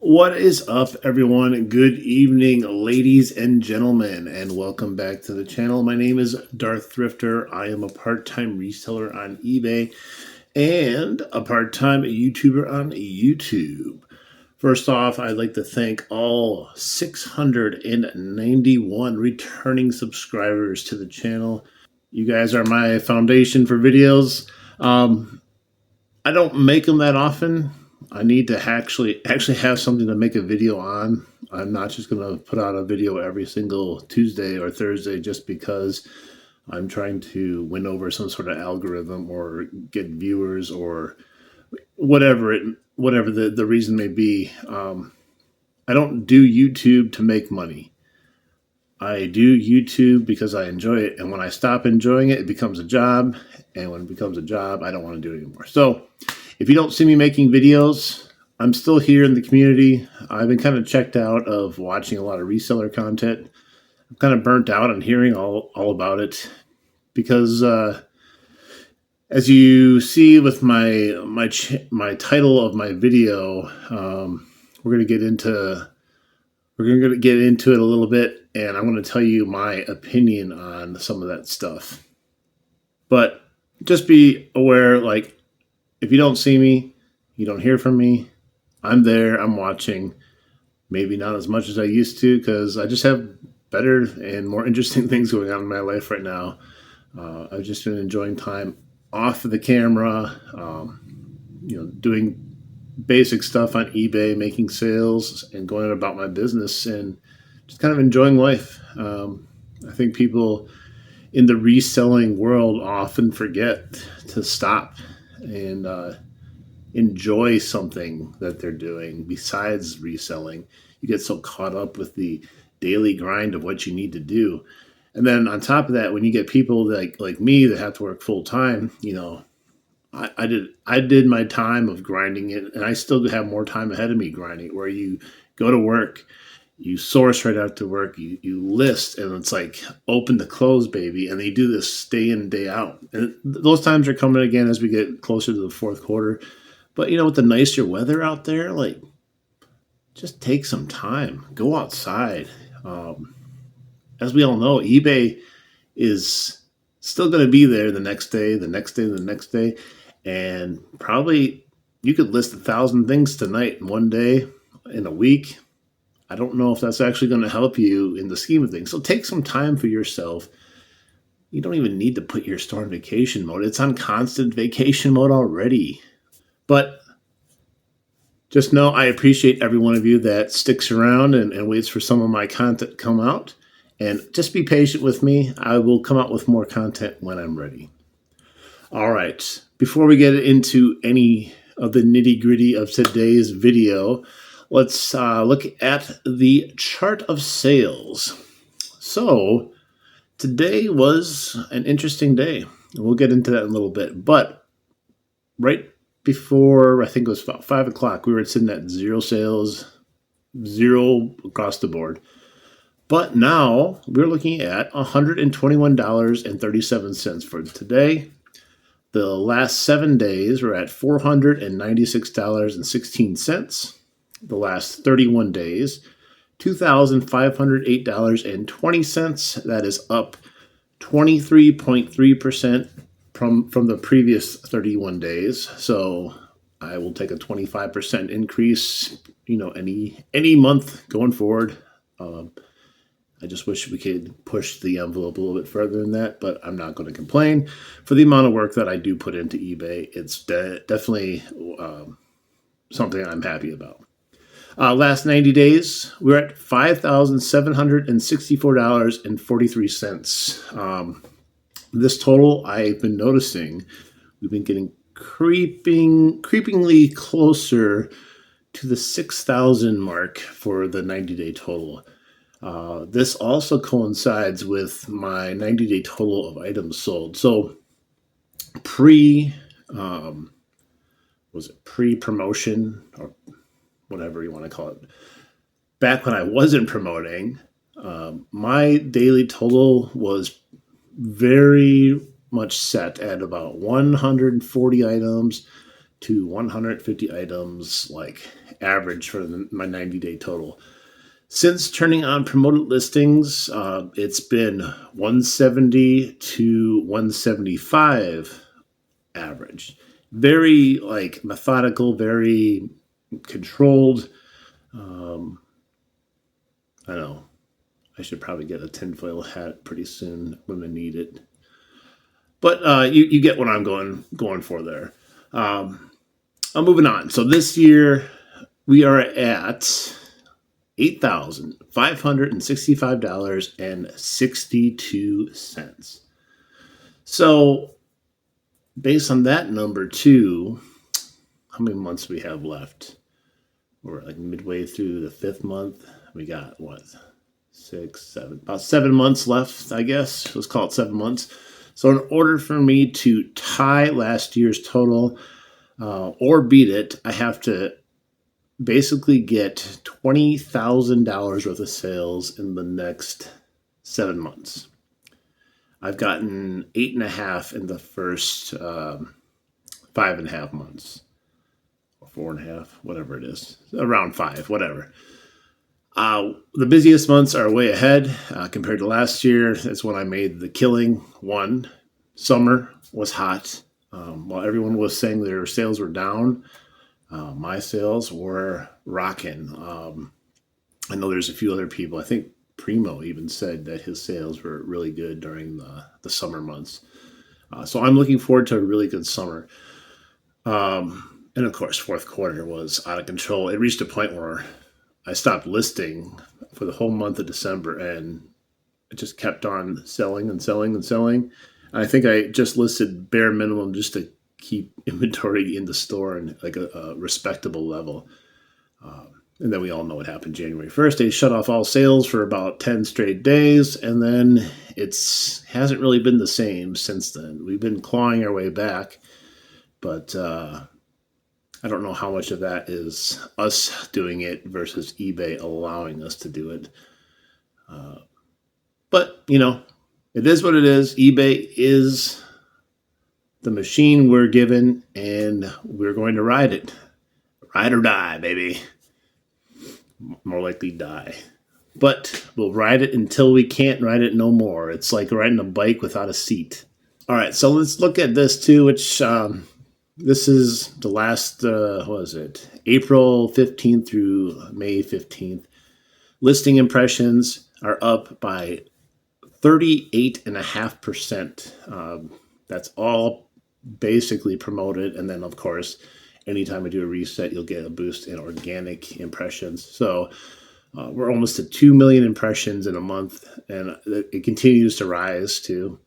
What is up, everyone? Good evening, ladies and gentlemen, and welcome back to the channel. My name is Darth Thrifter. I am a part-time reseller on eBay and a part-time YouTuber on YouTube. First off, I'd like to thank all 691 returning subscribers to the channel. You guys are my foundation for videos. I don't make them that often. I need to actually have something to make a video on. I'm not just going to put out a video every single Tuesday or Thursday just because I'm trying to win over some sort of algorithm or get viewers or whatever the reason may be. I don't do YouTube to make money. I do YouTube because I enjoy it, and when I stop enjoying it, it becomes a job, and when it becomes a job, I don't want to do it anymore. So if you don't see me making videos, I'm still here in the community. I've been kind of checked out of watching a lot of reseller content. I'm kind of burnt out on hearing all about because as you see with my title of my video, we're going to get into it a little bit, and I'm going to tell you my opinion on some of that stuff. But just be aware, like, if you don't see me, you don't hear from me, I'm there, I'm watching. Maybe not as much as I used to because I just have better and more interesting things going on in my life right now. I've just been enjoying time off of the camera, doing basic stuff on eBay, making sales and going about my business and just kind of enjoying life. I think people in the reselling world often forget to stop and enjoy something that they're doing besides reselling. You get so caught up with the daily grind of what you need to do. And then on top of that, when you get people like me that have to work full time, I did my time of grinding it, and I still have more time ahead of me grinding it, where you go to work, you source right after work, you list, and it's like open to close, baby. And they do this day in, day out. And those times are coming again as we get closer to the fourth quarter. But, with the nicer weather out there, like, just take some time. Go outside. As we all know, eBay is still going to be there the next day, the next day, the next day. And probably you could list 1,000 things tonight in one day, in a week. I don't know if that's actually going to help you in the scheme of things. So take some time for yourself. You don't even need to put your store in vacation mode. It's on constant vacation mode already. But just know I appreciate every one of you that sticks around and waits for some of my content to come out. And just be patient with me. I will come out with more content when I'm ready. All right. Before we get into any of the nitty-gritty of today's video, let's look at the chart of sales. So today was an interesting day. We'll get into that in a little bit. But right before, I think it was about 5 o'clock, we were sitting at zero sales, zero across the board. But now we're looking at $121.37 for today. The last 7 days we're at $496.16. The last 31 days, $2,508.20. That is up 23.3% from the previous 31 days. So I will take a 25% increase, any month going forward. I just wish we could push the envelope a little bit further than that, but I'm not going to complain. For the amount of work that I do put into eBay, it's definitely something I'm happy about. Last 90 days, we're at $5,764.43. This total, I've been noticing, we've been getting creepingly closer to the 6,000 mark for the 90-day total. This also coincides with my 90-day total of items sold. So pre-promotion or whatever you want to call it, back when I wasn't promoting, my daily total was very much set at about 140 items to 150 items, like average for my 90-day total. Since turning on promoted listings, it's been 170 to 175 average. Very like methodical, very controlled. I know I should probably get a tinfoil hat pretty soon. I'm gonna need it. But you get what I'm going for there. I'm moving on. So this year we are at $8,565.62. So based on that number too, how many months we have left? We're like midway through the 5th month. We got what? 6, 7, about 7 months left, I guess. Let's call it 7 months. So in order for me to tie last year's total or beat it, I have to basically get $20,000 worth of sales in the next 7 months. I've gotten 8.5 in the first 5.5 months, or 4.5, whatever it is, around 5, whatever. The busiest months are way ahead compared to last year. That's when I made the killing. One, summer was hot. While everyone was saying their sales were down, my sales were rocking. I know there's a few other people. I think Primo even said that his sales were really good during the summer months. So I'm looking forward to a really good summer. And of course, 4th quarter was out of control. It reached a point where I stopped listing for the whole month of December, and it just kept on selling and selling and selling. And I think I just listed bare minimum just to keep inventory in the store and like a respectable level. And then we all know what happened January 1st. They shut off all sales for about 10 straight days, and then hasn't really been the same since then. We've been clawing our way back, but I don't know how much of that is us doing it versus eBay allowing us to do it. But, it is what it is. eBay is the machine we're given, and we're going to ride it. Ride or die, baby. More likely die. But we'll ride it until we can't ride it no more. It's like riding a bike without a seat. All right, so let's look at this too, which this is the last, April 15th through May 15th. Listing impressions are up by 38.5%. That's all basically promoted. And then, of course, anytime I do a reset, you'll get a boost in organic impressions. So we're almost at 2 million impressions in a month, and it continues to rise too.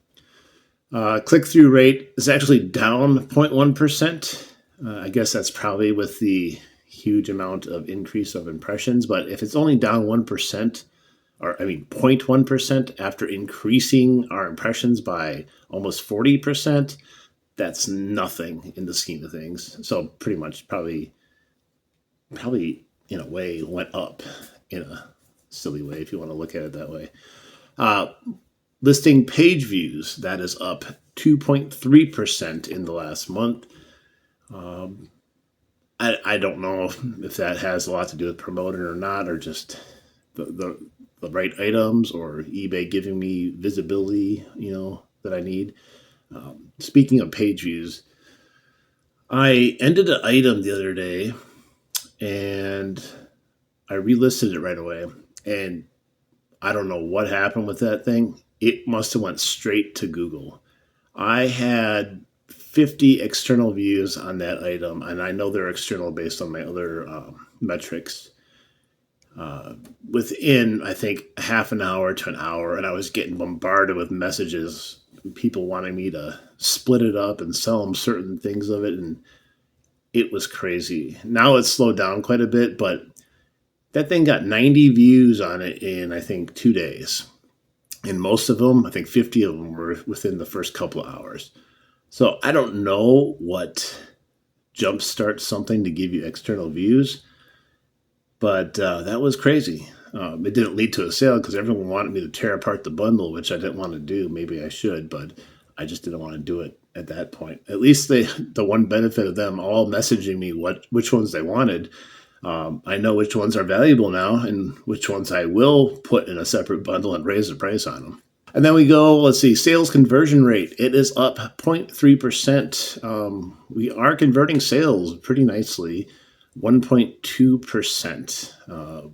Click-through rate is actually down 0.1%. I guess that's probably with the huge amount of increase of impressions. But if it's only down 1%, 0.1% after increasing our impressions by almost 40%, that's nothing in the scheme of things. So pretty much probably in a way went up in a silly way if you want to look at it that way. Listing page views, that is up 2.3% in the last month. I don't know if that has a lot to do with promoting or not, or just the right items, or eBay giving me visibility, that I need. Speaking of page views, I ended an item the other day, and I relisted it right away, and I don't know what happened with that thing. It must have went straight to Google. I had 50 external views on that item, and I know they're external based on my other metrics. Within, I think, half an hour to an hour, and I was getting bombarded with messages, people wanting me to split it up and sell them certain things of it, and it was crazy. Now it's slowed down quite a bit, but that thing got 90 views on it in, I think, 2 days. And most of them, I think 50 of them were within the first couple of hours. So I don't know what jumpstarts something to give you external views, but that was crazy. It didn't lead to a sale because everyone wanted me to tear apart the bundle, which I didn't want to do. Maybe I should, but I just didn't want to do it at that point. At least the one benefit of them all messaging me which ones they wanted. I know which ones are valuable now and which ones I will put in a separate bundle and raise the price on them. And then we go, let's see, sales conversion rate. It is up 0.3%. We are converting sales pretty nicely, 1.2%.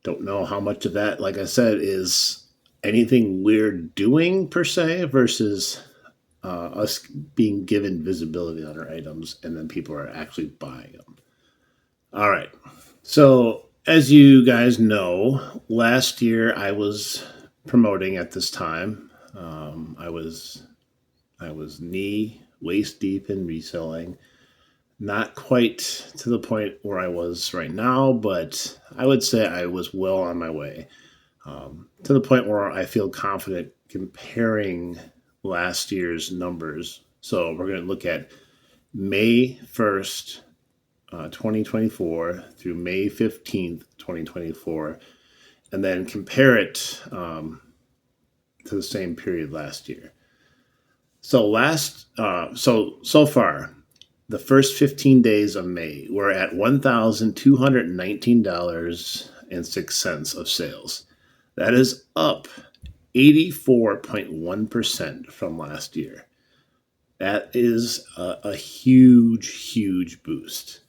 Don't know how much of that, like I said, is anything we're doing per se versus us being given visibility on our items and then people are actually buying them. All right. So as you guys know, last year I was promoting at this time. I was knee waist deep in reselling. Not quite to the point where I was right now, but I would say I was well on my way to the point where I feel confident comparing last year's numbers. So we're going to look at May 1st, 2024 through May 15th, 2024, and then compare it to the same period last year. So so far, the first 15 days of May, we're at $1,219.06 of sales. That is up 84.1% from last year. That is a huge, huge boost.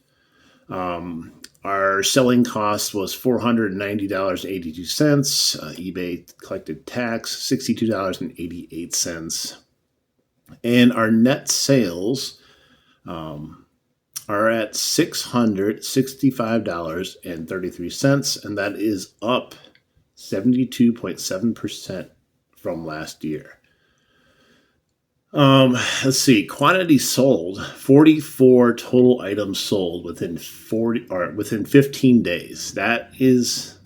Our selling cost was $490.82. eBay collected tax, $62.88. And our net sales are at $665.33, and that is up 72.7% from last year. Let's see. Quantity sold: 44 total items sold within 15 days. That is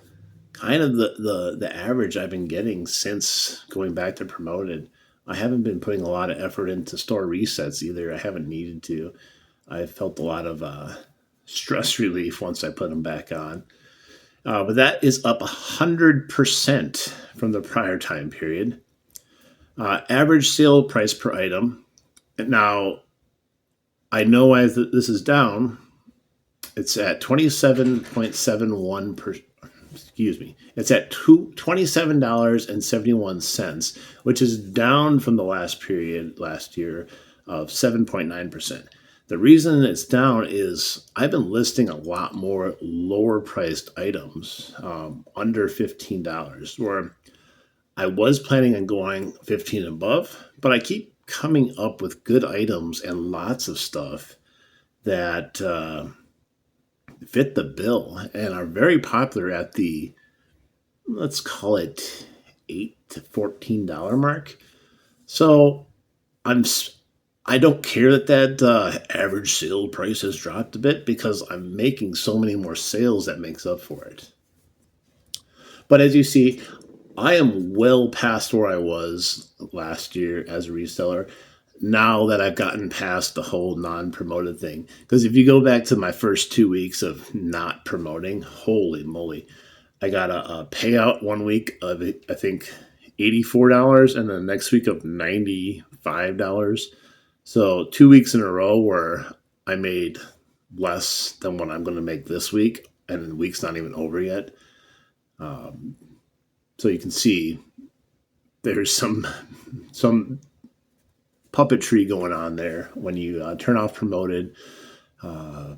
kind of the average I've been getting since going back to promoted. I haven't been putting a lot of effort into store resets either. I haven't needed to. I felt a lot of stress relief once I put them back on. But that is up 100% from the prior time period. Average sale price per item. Now, I know why this is down. It's at 27.71 per. Excuse me. It's at $27.71, which is down from the last period last year of 7.9%. The reason it's down is I've been listing a lot more lower priced items under $15, where I was planning on going 15 and above, but I keep coming up with good items and lots of stuff that fit the bill and are very popular at the, let's call it $8 to $14 mark. So I don't care that average sale price has dropped a bit because I'm making so many more sales that makes up for it. But as you see, I am well past where I was last year as a reseller now that I've gotten past the whole non-promoted thing. Because if you go back to my first 2 weeks of not promoting, holy moly, I got a payout 1 week of, I think, $84 and then the next week of $95. So 2 weeks in a row where I made less than what I'm going to make this week, and the week's not even over yet. So you can see there's some puppetry going on there when you turn off promoted. I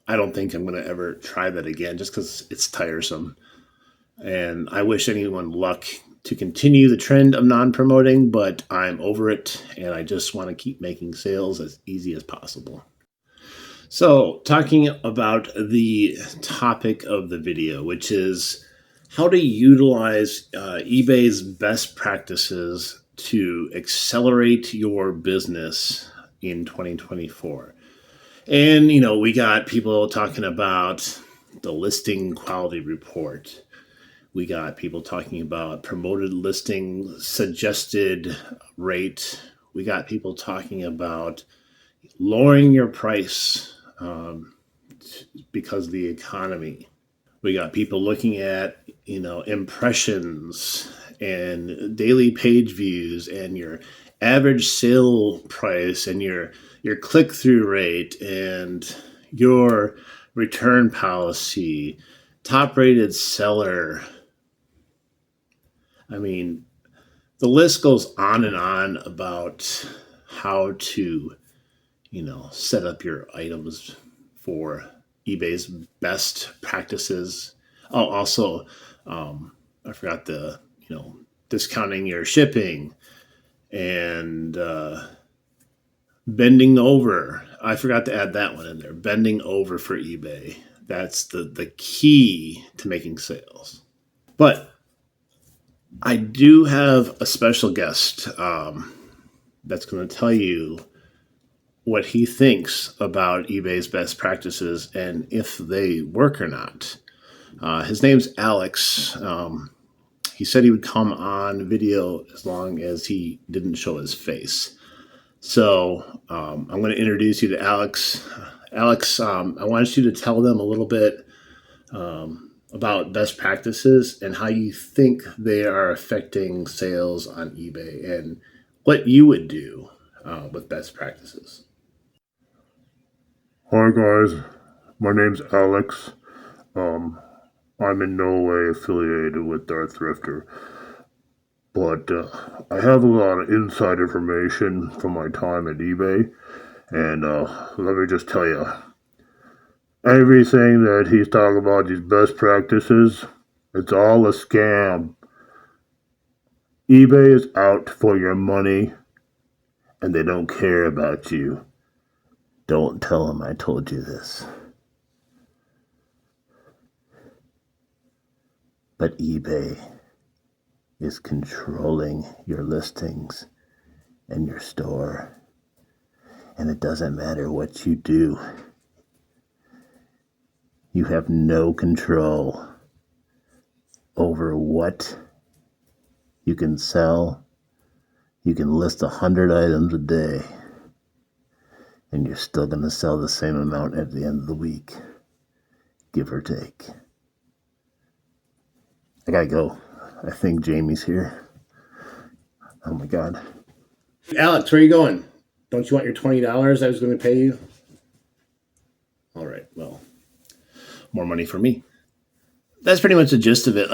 don't think I'm going to ever try that again just because it's tiresome. And I wish anyone luck to continue the trend of non-promoting, but I'm over it and I just want to keep making sales as easy as possible. So talking about the topic of the video, which is how to utilize eBay's best practices to accelerate your business in 2024. And, we got people talking about the listing quality report. We got people talking about promoted listing suggested rate. We got people talking about lowering your price because of the economy. We got people looking at, impressions and daily page views and your average sale price and your click-through rate and your return policy, top rated seller. I mean, the list goes on and on about how to, set up your items for eBay's best practices. Oh, also, I forgot discounting your shipping and bending over. I forgot to add that one in there. Bending over for eBay. That's the key to making sales. But I do have a special guest that's going to tell you what he thinks about eBay's best practices and if they work or not. His name's Alex. He said he would come on video as long as he didn't show his face. So I'm going to introduce you to Alex. Alex, I want you to tell them a little bit about best practices and how you think they are affecting sales on eBay and what you would do with best practices. Hi guys, my name's Alex. I'm in no way affiliated with Darth Thrifter, but I have a lot of inside information from my time at eBay, and let me just tell you, everything that he's talking about, these best practices, it's all a scam. eBay is out for your money, and they don't care about you. Don't tell them I told you this. But eBay is controlling your listings and your store. And it doesn't matter what you do. You have no control over what you can sell. You can list 100 items a day, and you're still going to sell the same amount at the end of the week, give or take. I gotta go. I think Jamie's here. Oh my God. Alex, where are you going? Don't you want your $20 I was going to pay you? All right, well, more money for me. That's pretty much the gist of it.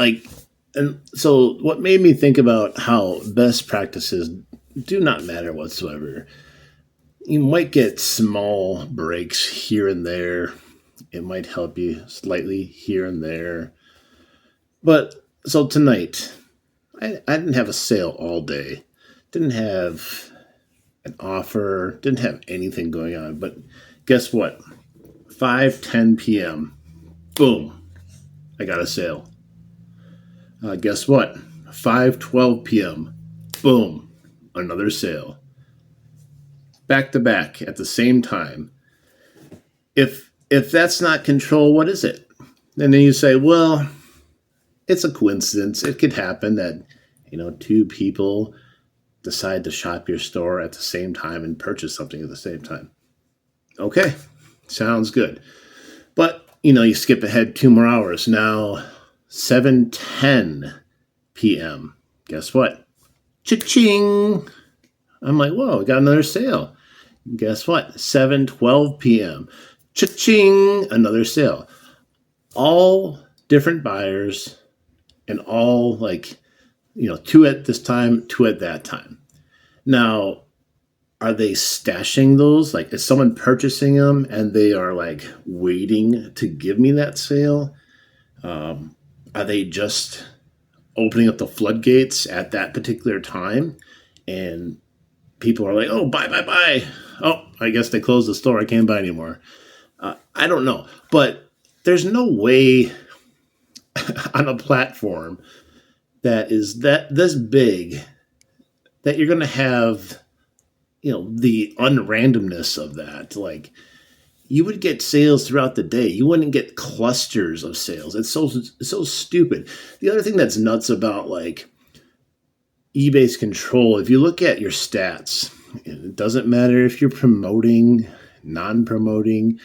And so what made me think about how best practices do not matter whatsoever. You might get small breaks here and there. It might help you slightly here and there. But so tonight, I didn't have a sale all day. Didn't have an offer. Didn't have anything going on. But guess what? 5:10 p.m. Boom. I got a sale. Guess what? 5:12 p.m. Boom. Another sale. Back to back at the same time. If that's not control, what is it? And then you say, well, it's a coincidence. It could happen that, two people decide to shop your store at the same time and purchase something at the same time. Okay, sounds good. But, you skip ahead 2 more hours. Now, 7:10 p.m. Guess what? Cha-ching! I'm like, whoa, I got another sale. Guess what? 7:12 p.m. Cha-ching! Another sale. All different buyers and all 2 at this time, 2 at that time. Now, are they stashing those? Is someone purchasing them and they are waiting to give me that sale? Are they just opening up the floodgates at that particular time? And people are like, oh, buy. Oh, I guess they closed the store. I can't buy anymore. I don't know. But there's no way on a platform that is this big that you're going to have, the unrandomness of that. You would get sales throughout the day. You wouldn't get clusters of sales. It's so stupid. The other thing that's nuts about eBay's control, if you look at your stats, it doesn't matter if you're promoting, non-promoting,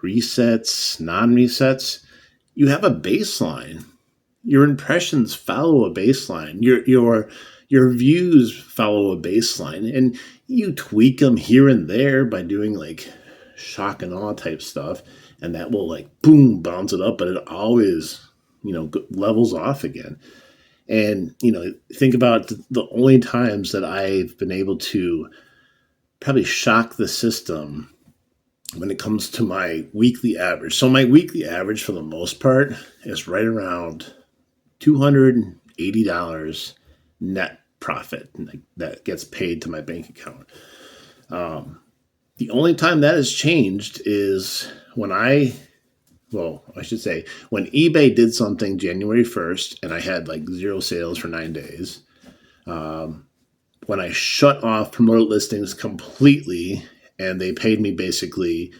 resets, non-resets, you have a baseline. Your impressions follow a baseline. your views follow a baseline, and you tweak them here and there by doing like shock and awe type stuff, and that will like boom bounce it up, but it always levels off again. And think about the only times that I've been able to probably shock the system when it comes to my weekly average. So my weekly average for the most part is right around $280 net profit that gets paid to my bank account. The only time that has changed is when when eBay did something January 1st and I had like 0 sales for 9 days. When I shut off promoted listings completely and they paid me basically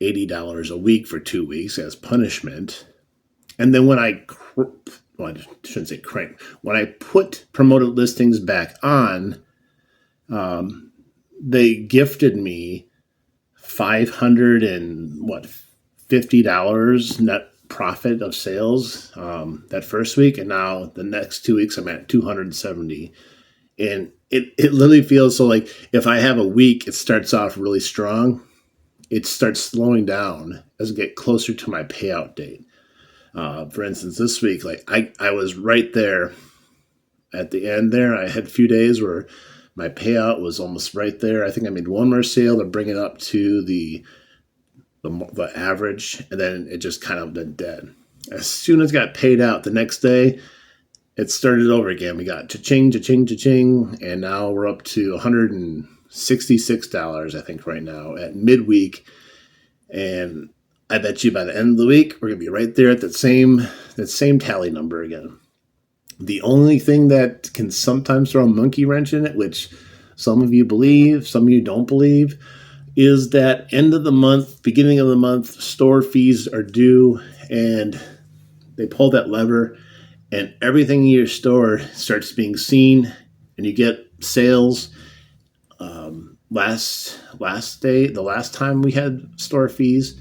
$80 a week for 2 weeks as punishment. And then when I shouldn't say crank. When I put promoted listings back on, they gifted me $550 net profit of sales that first week, and now the next 2 weeks I'm at 270. And it literally feels so like if I have a week, it starts off really strong. It starts slowing down as I get closer to my payout date. For instance, this week, like I was right there at the end there. I had a few days where my payout was almost right there. I think I made one more sale to bring it up to the average, and then it just kind of been dead. As soon as it got paid out the next day, it started over again. We got cha-ching, cha-ching, cha-ching, and now we're up to $166, I think, right now at midweek. And I bet you by the end of the week, we're going to be right there at that same tally number again. The only thing that can sometimes throw a monkey wrench in it, which some of you believe, some of you don't believe, is that end of the month, beginning of the month, store fees are due, and they pull that lever, and everything in your store starts being seen, and you get sales. The last time we had store fees,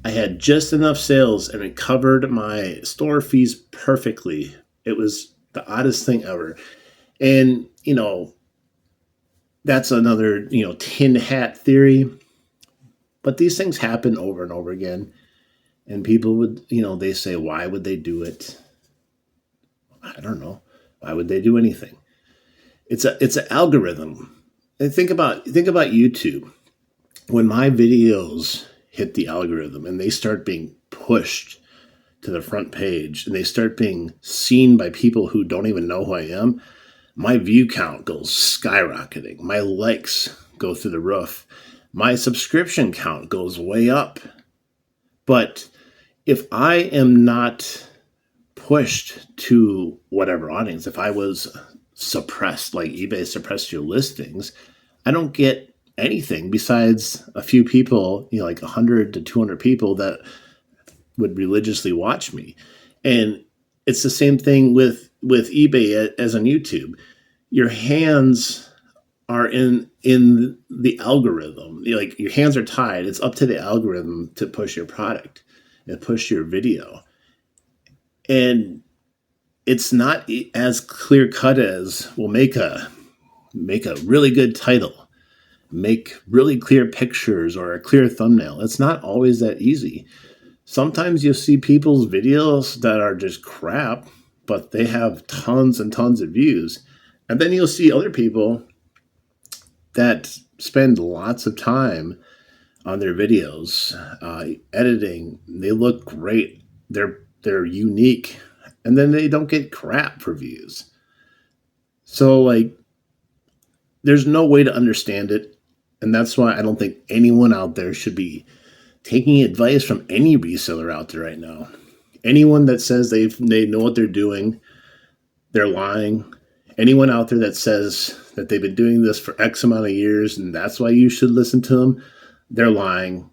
I had just enough sales, and it covered my store fees perfectly. It was the oddest thing ever. And, that's another, tin hat theory. But these things happen over and over again. And people would, they say, why would they do it? I don't know. Why would they do anything? It's an algorithm. And think about YouTube. When my videos hit the algorithm and they start being pushed to the front page and they start being seen by people who don't even know who I am, my view count goes skyrocketing. My likes go through the roof. My subscription count goes way up. But if I am not pushed to whatever audience, if I was suppressed, like eBay suppressed your listings, I don't get anything besides a few people, like 100 to 200 people that would religiously watch me. And it's the same thing with eBay as on YouTube. Your hands are in the algorithm. Like your hands are tied. It's up to the algorithm to push your product and push your video. And it's not as clear cut as we'll make a really good title, make really clear pictures or a clear thumbnail. It's not always that easy. Sometimes you'll see people's videos that are just crap, but they have tons and tons of views. And then you'll see other people that spend lots of time on their videos, editing. They look great. They're unique. And then they don't get crap for views. So, there's no way to understand it. And that's why I don't think anyone out there should be taking advice from any reseller out there right now. Anyone that says they know what they're doing, they're lying. Anyone out there that says that they've been doing this for X amount of years and that's why you should listen to them, they're lying.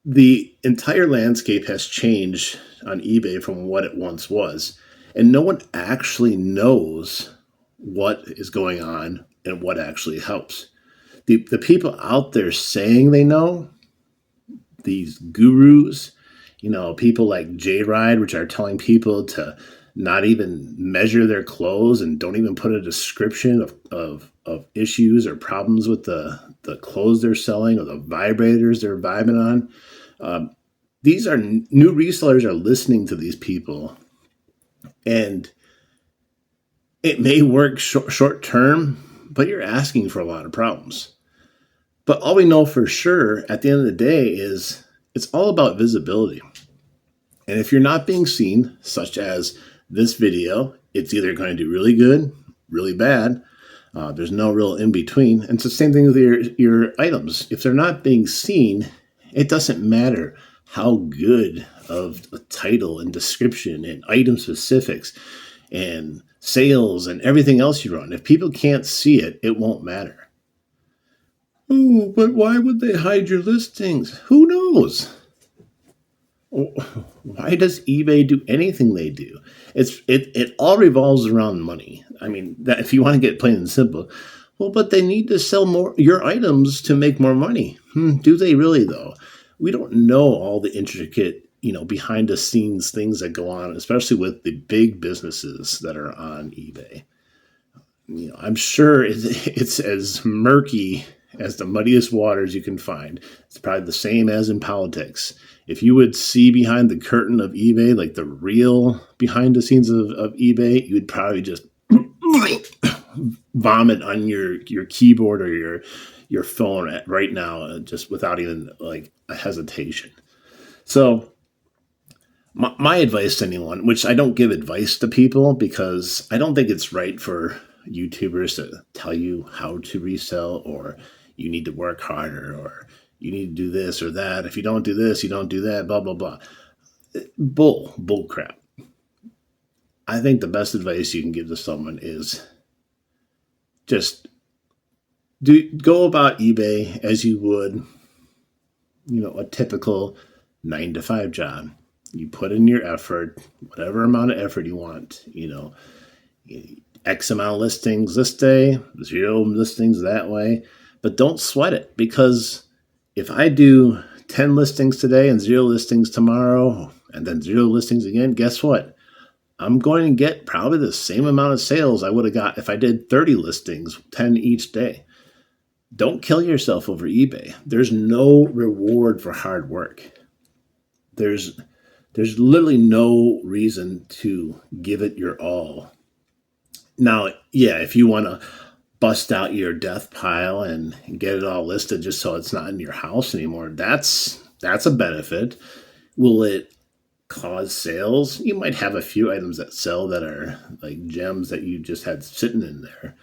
The entire landscape has changed on eBay from what it once was. And no one actually knows what is going on and what actually helps. The people out there saying they know, these gurus, people like J-Ride, which are telling people to not even measure their clothes and don't even put a description of issues or problems with the clothes they're selling or the vibrators they're vibing on. These are new resellers are listening to these people, and it may work short term, but you're asking for a lot of problems. But all we know for sure at the end of the day is it's all about visibility. And if you're not being seen, such as this video, it's either going to do really good, really bad. There's no real in between. And it's the same thing with your items. If they're not being seen, it doesn't matter how good of a title and description and item specifics and sales and everything else you run. If people can't see it, it won't matter. Oh, but why would they hide your listings? Who knows? Why does eBay do anything they do? It all revolves around money. I mean, that if you want to get plain and simple, well, but they need to sell more your items to make more money. Do they really though? We don't know all the intricate, behind the scenes things that go on, especially with the big businesses that are on eBay. I'm sure it's as murky as the muddiest waters you can find. It's probably the same as in politics. If you would see behind the curtain of eBay, like the real behind the scenes of eBay, you would probably just vomit on your keyboard or your phone right now, just without even like a hesitation. So my advice to anyone, which I don't give advice to people because I don't think it's right for YouTubers to tell you how to resell, or you need to work harder, or you need to do this or that. If you don't do this, you don't do that, blah, blah, blah. Bull crap. I think the best advice you can give to someone is just go about eBay as you would, a typical 9-to-5 job. You put in your effort, whatever amount of effort you want, X amount of listings this day, 0 listings that way, but don't sweat it, because if I do 10 listings today and 0 listings tomorrow and then 0 listings again, guess what? I'm going to get probably the same amount of sales I would have got if I did 30 listings, 10 each day. Don't kill yourself over eBay. There's no reward for hard work. There's literally no reason to give it your all. Now, yeah, if you want to bust out your death pile and get it all listed just so it's not in your house anymore, that's a benefit. Will it cause sales? You might have a few items that sell that are like gems that you just had sitting in there.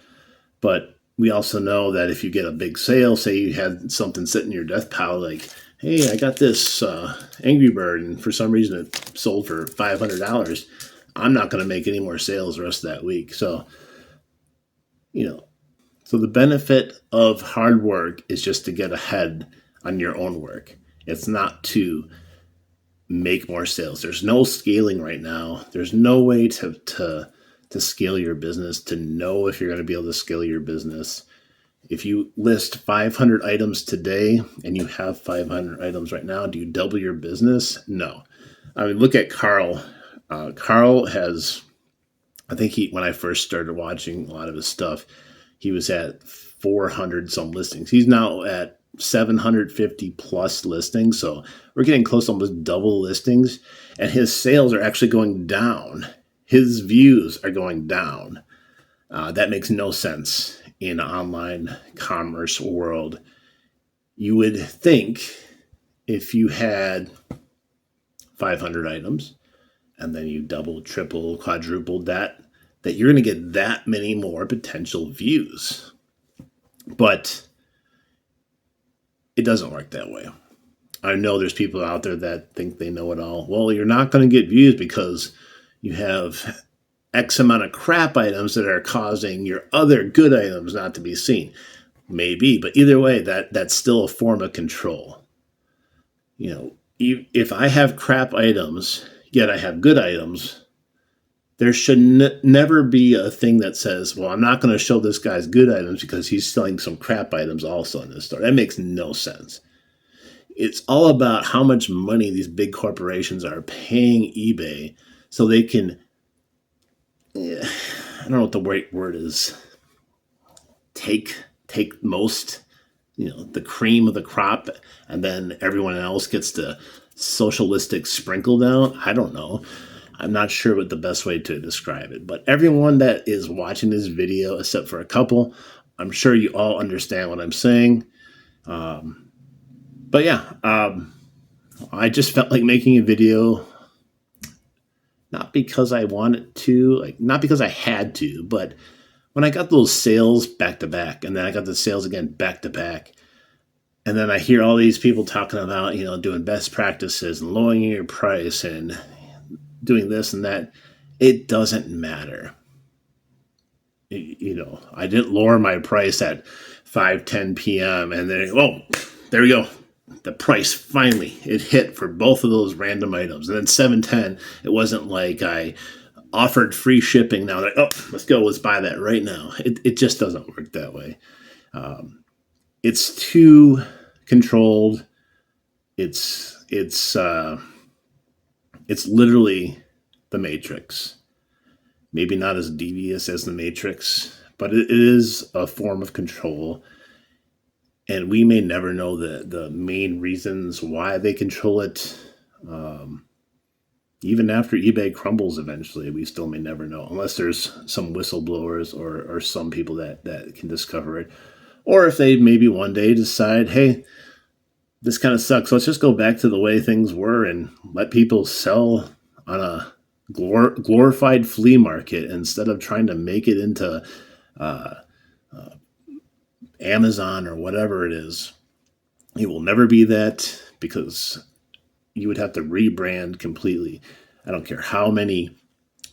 But we also know that if you get a big sale, say you had something sitting in your death pile, like, hey, I got this Angry Bird, and for some reason it sold for $500. I'm not going to make any more sales the rest of that week. So, so the benefit of hard work is just to get ahead on your own work. It's not to make more sales. There's no scaling right now. There's no way to scale your business, to know if you're going to be able to scale your business. If you list 500 items today and you have 500 items right now, do you double your business? No. I mean, look at Carl. Carl has, I think when I first started watching a lot of his stuff, he was at 400 some listings. He's now at 750 plus listings. So we're getting close to almost double listings, and his sales are actually going down. His views are going down. That makes no sense in an online commerce world. You would think if you had 500 items and then you double, triple, quadrupled that you're going to get that many more potential views. But it doesn't work that way. I know there's people out there that think they know it all. Well, you're not going to get views because you have X amount of crap items that are causing your other good items not to be seen. Maybe, but either way, that's still a form of control. If I have crap items, yet I have good items, there should never be a thing that says, well, I'm not going to show this guy's good items because he's selling some crap items also in this store. That makes no sense. It's all about how much money these big corporations are paying eBay so they can yeah, I don't know what the right word is. Take most, the cream of the crop, and then everyone else gets the socialistic sprinkle down. I don't know. I'm not sure what the best way to describe it, but everyone that is watching this video, except for a couple, I'm sure you all understand what I'm saying. But yeah, I just felt like making a video, not because I wanted to, like not because I had to, but when I got those sales back to back, and then I got the sales again back to back, and then I hear all these people talking about, doing best practices and lowering your price and doing this and that. It doesn't matter. I didn't lower my price at 5:10 p.m. and then, there we go. The price finally, it hit for both of those random items. And then 7:10, it wasn't like I offered free shipping. Now, like, let's buy that right now. It just doesn't work that way. It's too controlled. It's literally the Matrix. Maybe not as devious as the Matrix, but it is a form of control. And we may never know the main reasons why they control it. Even after eBay crumbles eventually, we still may never know, unless there's some whistleblowers or some people that can discover it. Or if they maybe one day decide, hey, this kind of sucks. Let's just go back to the way things were and let people sell on a glorified flea market instead of trying to make it into Amazon or whatever it is. It will never be that, because you would have to rebrand completely. I don't care how many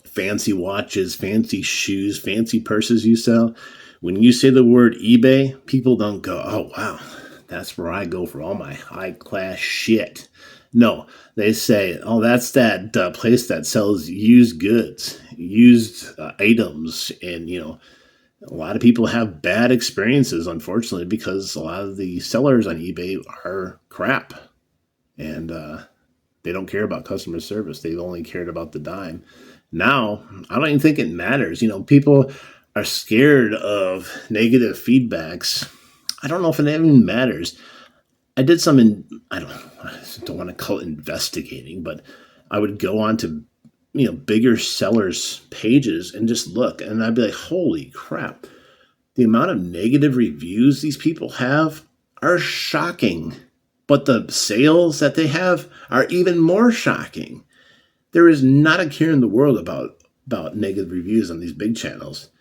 fancy watches, fancy shoes, fancy purses you sell. When you say the word eBay, people don't go, oh, wow, that's where I go for all my high-class shit. No, they say, oh, that's that place that sells used goods, used items. And, a lot of people have bad experiences, unfortunately, because a lot of the sellers on eBay are crap. And they don't care about customer service. They've only cared about the dime. Now, I don't even think it matters. People are scared of negative feedbacks. I don't know if it even matters. I did some, I don't want to call it investigating, but I would go on to, bigger sellers' pages and just look, and I'd be like, holy crap. The amount of negative reviews these people have are shocking. But the sales that they have are even more shocking. There is not a care in the world about negative reviews on these big channels.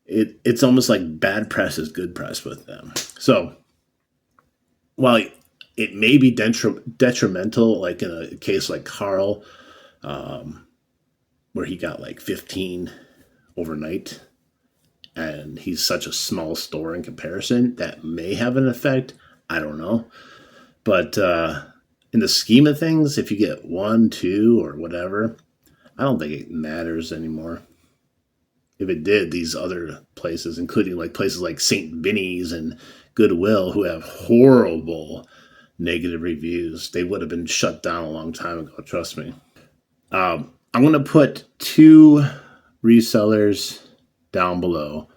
It's almost like bad press is good press with them. So while it may be detrimental, like in a case like Carl, where he got like 15 overnight, and he's such a small store in comparison, that may have an effect. I don't know. But in the scheme of things, if you get 1, 2, or whatever, I don't think it matters anymore. If it did, these other places, including like places like St. Vinny's and Goodwill, who have horrible negative reviews, they would have been shut down a long time ago, trust me. I'm going to put 2 resellers down below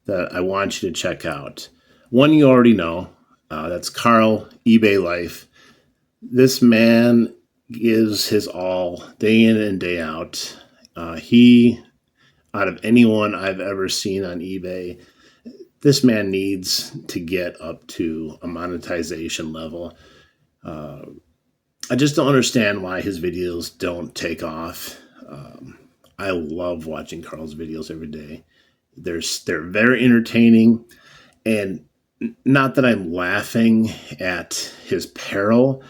that I want you to check out. One you already know. That's Carl, eBay Life. This man gives his all day in and day out. He, out of anyone I've ever seen on eBay, this man needs to get up to a monetization level. I just don't understand why his videos don't take off. I love watching Carl's videos every day. They're very entertaining, and not that I'm laughing at his peril.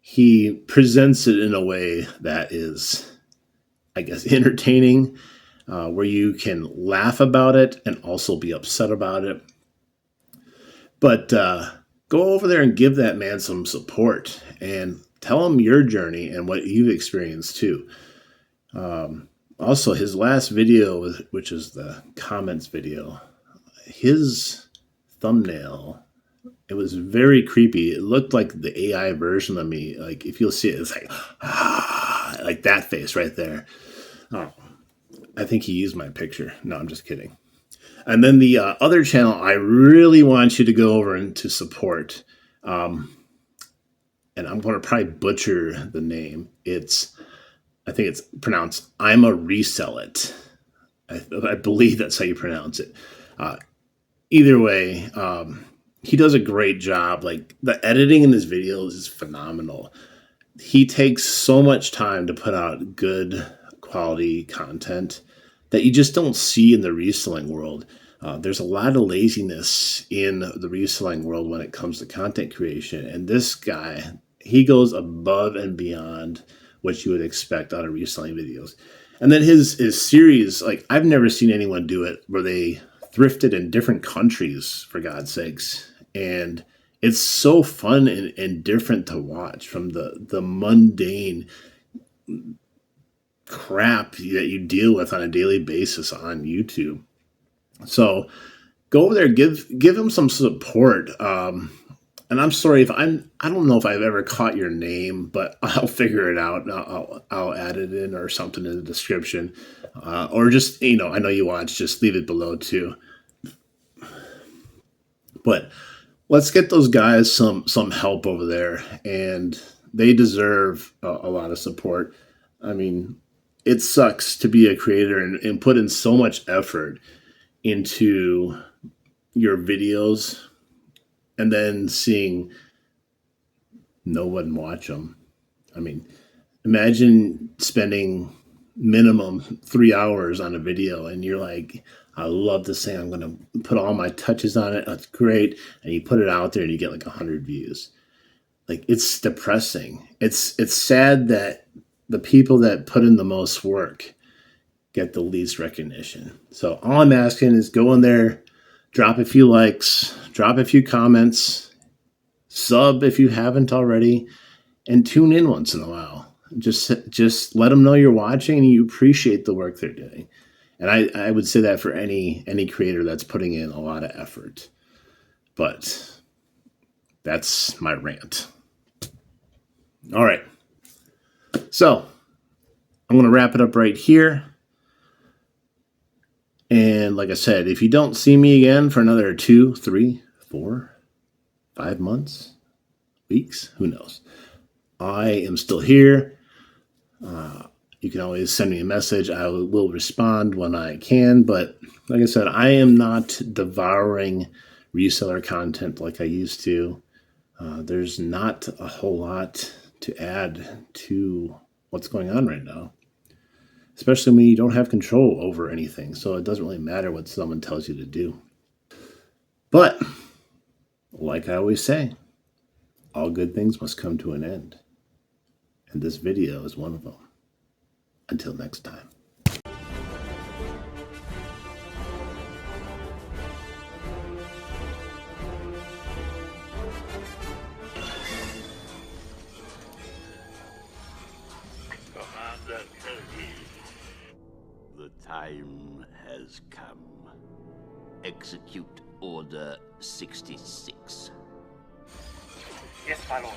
He presents it in a way that is, I guess, entertaining, where you can laugh about it and also be upset about it. But go over there and give that man some support and tell him your journey and what you've experienced too. Also, his last video, which is the comments video, his thumbnail, it was very creepy. It looked like the AI version of me. Like, if you'll see it, it's like that face right there. Oh, I think he used my picture. No, I'm just kidding. And then the other channel I really want you to go over and to support. And I'm going to probably butcher the name. I think it's pronounced I'm a Resell It. I believe that's how you pronounce it. Either way, he does a great job. Like the editing in his videos is phenomenal. He takes so much time to put out good quality content that you just don't see in the reselling world. There's a lot of laziness in the reselling world when it comes to content creation. And this guy, he goes above and beyond what you would expect out of reselling videos. And then his series, like I've never seen anyone do it where they thrifted in different countries, for God's sakes. And it's so fun and different to watch from the mundane crap that you deal with on a daily basis on YouTube. So go over there, give him some support. And I'm sorry if I don't know if I've ever caught your name, but I'll figure it out. I'll add it in or something in the description, or just I know you watch, just leave it below too. But let's get those guys some help over there, and they deserve a lot of support. I mean, it sucks to be a creator and put in so much effort into your videos and then seeing no one watch them. I mean, imagine spending minimum 3 hours on a video and you're like, I love this thing. I'm going to put all my touches on it. That's great. And you put it out there and you get like 100 views. Like, it's depressing. It's sad that the people that put in the most work get the least recognition. So all I'm asking is go in there, drop a few likes, drop a few comments, sub if you haven't already, and tune in once in a while. Just let them know you're watching and you appreciate the work they're doing. And I would say that for any creator that's putting in a lot of effort. But that's my rant. All right. So I'm going to wrap it up right here. And like I said, if you don't see me again for another 2, 3, 4, 5 months, weeks, who knows? I am still here. You can always send me a message. I will respond when I can. But like I said, I am not devouring reseller content like I used to. There's not a whole lot to add to what's going on right now, especially when you don't have control over anything. So it doesn't really matter what someone tells you to do. But like I always say, all good things must come to an end. And this video is one of them. Until next time. The time has come. Execute Order 66. Yes, my lord.